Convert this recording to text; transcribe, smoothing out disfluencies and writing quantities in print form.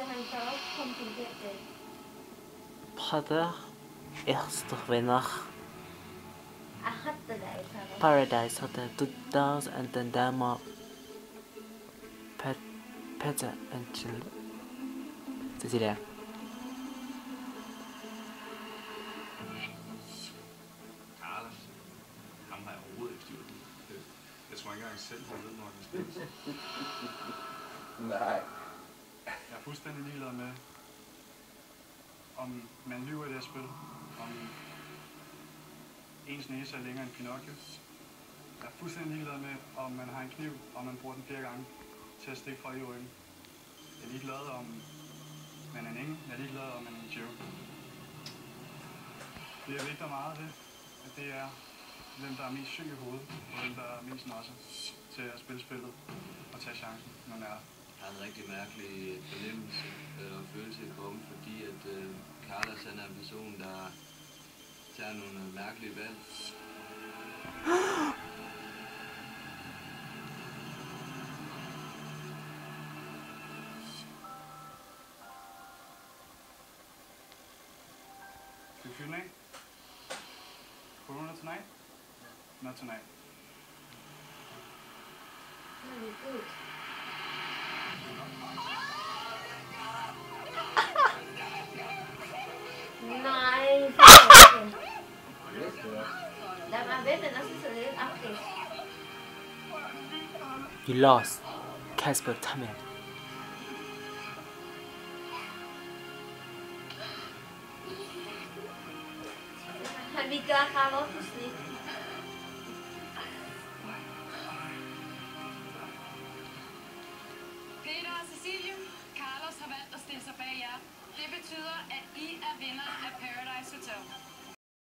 han kan også komme til det. Brother, erster winner. حتى لا يفهم. Paradise Hotel 2000 and then Dama Peter Angel. Cecilia. Carlos, ham har jeg overhovedet ikke styr på. Jeg tror ikke engang selv, han ved, når han spiller. Nej. Jeg er fuldstændig ligeglad med, om man lyver i det her spil, om ens næse er længere end Pinocchio. Jeg er fuldstændig ligeglad med, om man har en kniv, og man bruger den flere gange til at stikke fra i ryggen. Jeg er ligeglad om man er en engel, jeg er ligeglad om man er en joke. Det jeg vægter meget ved, at det er, hvem der er mest syg i hovedet, og hvem der er mest nosset til at spille spillet og tage chancen, når man er der. Jeg har en rigtig mærkelig fornemmelse og følelse i kroppen, fordi at Carlos han er en person, der tager nogle mærkelige valg. Skal vi fyre den af? Corona tonight? Not tonight. Very good. Nej, lad mig vente, og så sidder det afklædt. You lost. Kasper Tamel. Han vil gøre Carlos pludselig. Peter og Cecilie, Carlos har valgt at stille sig bag jer. Det betyder, at I er vinder af Paradise Hotel.